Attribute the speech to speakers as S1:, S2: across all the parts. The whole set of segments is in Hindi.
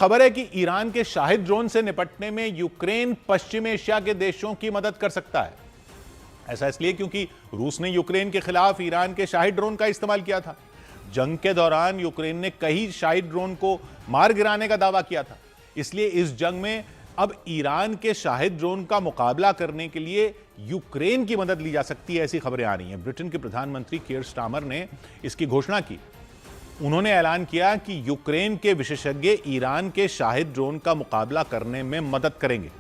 S1: खबर है कि ईरान के शाहिद ड्रोन से निपटने में यूक्रेन पश्चिम एशिया के देशों की मदद कर सकता है। ऐसा इसलिए क्योंकि रूस ने यूक्रेन के खिलाफ ईरान के शाहिद ड्रोन का इस्तेमाल किया था। जंग के दौरान यूक्रेन ने कई शाहिद ड्रोन को मार गिराने का दावा किया था। इसलिए इस जंग में अब ईरान के शाहिद ड्रोन का मुकाबला करने के लिए यूक्रेन की मदद ली जा सकती है, ऐसी खबरें आ रही हैं। ब्रिटेन के प्रधानमंत्री कीयर स्टारमर ने इसकी घोषणा की। उन्होंने ऐलान किया कि यूक्रेन के विशेषज्ञ ईरान के शाहिद ड्रोन का मुकाबला करने में मदद करेंगे।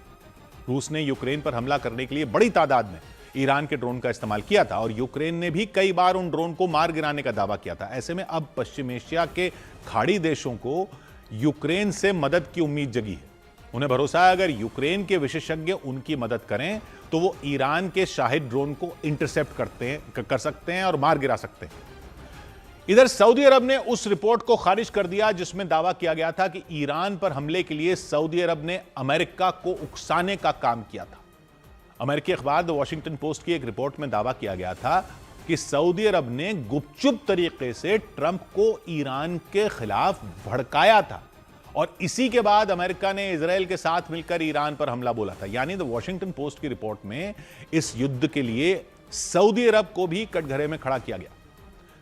S1: रूस ने यूक्रेन पर हमला करने के लिए बड़ी तादाद में ईरान के ड्रोन का इस्तेमाल किया था और यूक्रेन ने भी कई बार उन ड्रोन को मार गिराने का दावा किया था। ऐसे में अब पश्चिम एशिया के खाड़ी देशों को यूक्रेन से मदद की उम्मीद जगी है। उन्हें भरोसा है अगर यूक्रेन के विशेषज्ञ उनकी मदद करें तो वो ईरान के शाहिद ड्रोन को इंटरसेप्ट कर सकते हैं और मार गिरा सकते हैं। इधर सऊदी अरब ने उस रिपोर्ट को खारिज कर दिया जिसमें दावा किया गया था कि ईरान पर हमले के लिए सऊदी अरब ने अमेरिका को उकसाने का काम किया था। अमेरिकी अखबार द वॉशिंगटन पोस्ट की एक रिपोर्ट में दावा किया गया था कि सऊदी अरब ने गुपचुप तरीके से ट्रंप को ईरान के खिलाफ भड़काया था और इसी के बाद अमेरिका ने इजराइल के साथ मिलकर ईरान पर हमला बोला था। यानी द वॉशिंगटन पोस्ट की रिपोर्ट में इस युद्ध के लिए सऊदी अरब को भी कटघरे में खड़ा किया गया।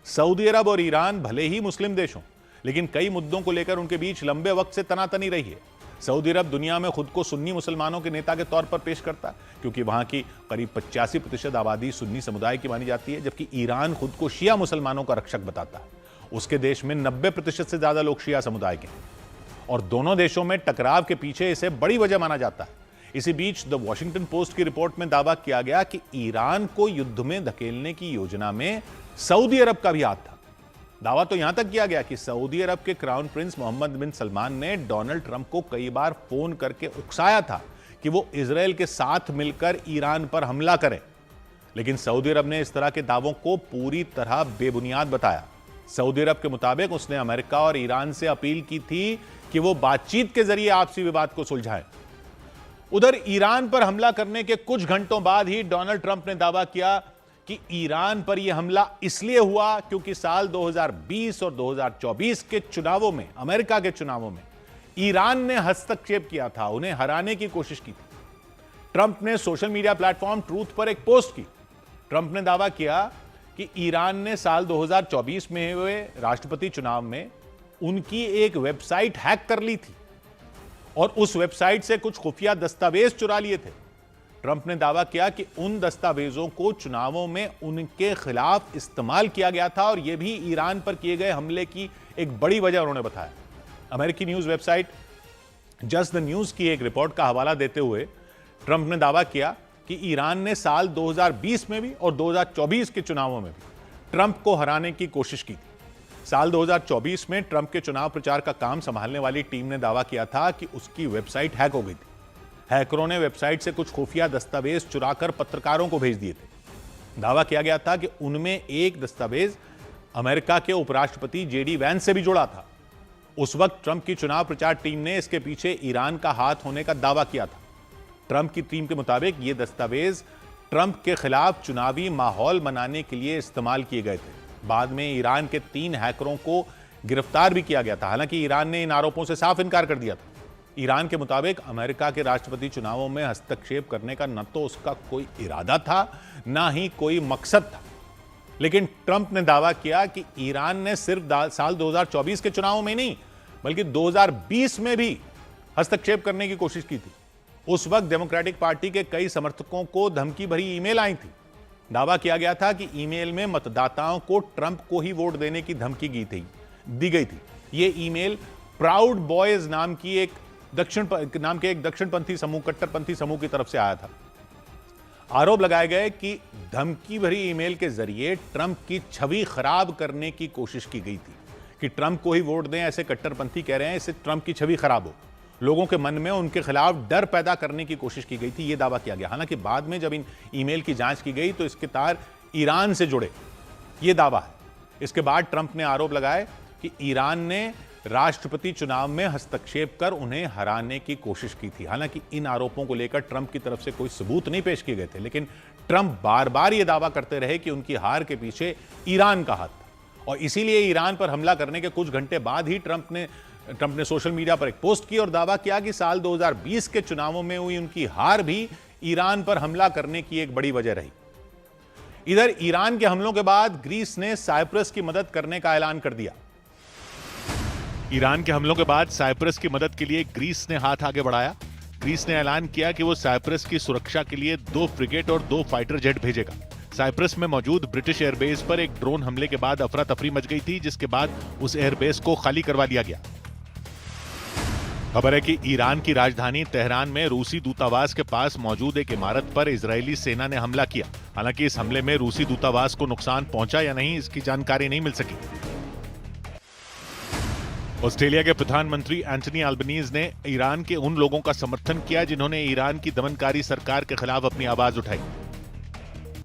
S1: सऊदी अरब और ईरान भले ही मुस्लिम देश हों, लेकिन कई मुद्दों को लेकर उनके बीच लंबे वक्त से तनातनी रही है। सऊदी अरब दुनिया में खुद को सुन्नी मुसलमानों के नेता के तौर पर पेश करता है क्योंकि वहां की करीब 85% आबादी सुन्नी समुदाय की मानी जाती है, जबकि ईरान खुद को शिया मुसलमानों का रक्षक बताता है। उसके देश में 90% से ज्यादा लोग शिया समुदाय के हैं और दोनों देशों में टकराव के पीछे इसे बड़ी वजह माना जाता है। इसी बीच द वॉशिंगटन पोस्ट की रिपोर्ट में दावा किया गया कि ईरान को युद्ध में धकेलने की योजना में सऊदी अरब का भी हाथ था। दावा तो यहां तक किया गया कि सऊदी अरब के क्राउन प्रिंस मोहम्मद बिन सलमान ने डोनाल्ड ट्रंप को कई बार फोन करके उकसाया था कि वो इजराइल के साथ मिलकर ईरान पर हमला करें, लेकिन सऊदी अरब ने इस तरह के दावों को पूरी तरह बेबुनियाद बताया। सऊदी अरब के मुताबिक उसने अमेरिका और ईरान से अपील की थी कि वो बातचीत के जरिए आपसी विवाद को सुलझाएं। उधर ईरान पर हमला करने के कुछ घंटों बाद ही डोनाल्ड ट्रंप ने दावा किया कि ईरान पर यह हमला इसलिए हुआ क्योंकि साल 2020 और 2024 के चुनावों में, अमेरिका के चुनावों में ईरान ने हस्तक्षेप किया था, उन्हें हराने की कोशिश की थी। ट्रंप ने सोशल मीडिया प्लेटफॉर्म ट्रूथ पर एक पोस्ट की। ट्रंप ने दावा किया कि ईरान ने साल 2024 में हुए राष्ट्रपति चुनाव में उनकी एक वेबसाइट हैक कर ली थी और उस वेबसाइट से कुछ खुफिया दस्तावेज चुरा लिए थे। ट्रंप ने दावा किया कि उन दस्तावेजों को चुनावों में उनके खिलाफ इस्तेमाल किया गया था और यह भी ईरान पर किए गए हमले की एक बड़ी वजह उन्होंने बताया। अमेरिकी news website just the news की एक रिपोर्ट का हवाला देते हुए ट्रंप ने दावा किया कि ईरान ने साल 2020 में भी और 2024 के चुनावों में भी ट्रंप को हराने की कोशिश की थी। साल 2024 में ट्रंप के चुनाव प्रचार का काम संभालने वाली टीम ने दावा किया था कि उसकी वेबसाइट हैक हो गई थी। हैकरों ने वेबसाइट से कुछ खुफिया दस्तावेज चुराकर पत्रकारों को भेज दिए थे। दावा किया गया था कि उनमें एक दस्तावेज अमेरिका के उपराष्ट्रपति जेडी वैंस से भी जुड़ा था। उस वक्त ट्रंप की चुनाव प्रचार टीम ने इसके पीछे ईरान का हाथ होने का दावा किया था। ट्रंप की टीम के मुताबिक ये दस्तावेज ट्रंप के खिलाफ चुनावी माहौल बनाने के लिए इस्तेमाल किए गए थे। बाद में ईरान के 3 हैकरों को गिरफ्तार भी किया गया था। हालांकि ईरान ने इन आरोपों से साफ इनकार कर दिया था। ईरान के मुताबिक अमेरिका के राष्ट्रपति चुनावों में हस्तक्षेप करने का न तो उसका कोई इरादा था, ना ही कोई मकसद था। लेकिन ट्रंप ने दावा किया कि ईरान ने सिर्फ साल 2024 के चुनावों में नहीं बल्कि 2020 में भी हस्तक्षेप करने की कोशिश की थी। उस वक्त डेमोक्रेटिक पार्टी के कई समर्थकों को धमकी भरी ईमेल आई थी। दावा किया गया था कि ईमेल में मतदाताओं को ट्रंप को ही वोट देने की धमकी दी गई थी। ये ईमेल प्राउड बॉयज नाम के एक दक्षिणपंथी समूह, कट्टरपंथी समूह की तरफ से आया था। आरोप लगाए गए कि धमकी भरी ईमेल के जरिए ट्रंप की छवि खराब करने की कोशिश की गई थी कि ट्रंप को ही वोट दें, ऐसे कट्टरपंथी कह रहे हैं, इससे ट्रंप की छवि खराब हो। लोगों के मन में उनके खिलाफ डर पैदा करने की कोशिश की गई थी, यह दावा किया गया। हालांकि बाद में जब इन ईमेल की जांच की गई तो इसके तार ईरान से जुड़े, यह दावा है। इसके बाद ट्रंप ने आरोप लगाए कि ईरान ने राष्ट्रपति चुनाव में हस्तक्षेप कर उन्हें हराने की कोशिश की थी। हालांकि इन आरोपों को लेकर ट्रंप की तरफ से कोई सबूत नहीं पेश किए गए थे, लेकिन ट्रंप बार बार यह दावा करते रहे कि उनकी हार के पीछे ईरान का हाथ था और इसीलिए ईरान पर हमला करने के कुछ घंटे बाद ही ट्रंप ने ट्रंप ने सोशल मीडिया पर एक पोस्ट की और दावा किया कि साल 2020 के चुनावों में हुई उनकी हार भी ईरान पर हमला करने की एक बड़ी वजह रही। इधर ईरान के हमलों के बाद ग्रीस ने साइप्रस की मदद करने का ऐलान कर दिया। ईरान के हमलों के बाद साइप्रस की मदद के लिए ग्रीस ने हाथ आगे बढ़ाया। ग्रीस ने ऐलान किया कि वो साइप्रस की सुरक्षा के लिए 2 फ्रिगेट और 2 फाइटर जेट भेजेगा। साइप्रस में मौजूद ब्रिटिश एयरबेस पर एक ड्रोन हमले के बाद अफरा तफरी मच गई थी, जिसके बाद उस एयरबेस को खाली करवा लिया गया। खबर है कि ईरान की राजधानी तेहरान में रूसी दूतावास के पास मौजूद एक इमारत पर इजरायली सेना ने हमला किया। हालांकि इस हमले में रूसी दूतावास को नुकसान पहुंचा या नहीं, इसकी जानकारी नहीं मिल सकी। ऑस्ट्रेलिया के प्रधानमंत्री एंटनी अल्बनीज ने ईरान के उन लोगों का समर्थन किया जिन्होंने ईरान की दमनकारी सरकार के खिलाफ अपनी आवाज उठाई।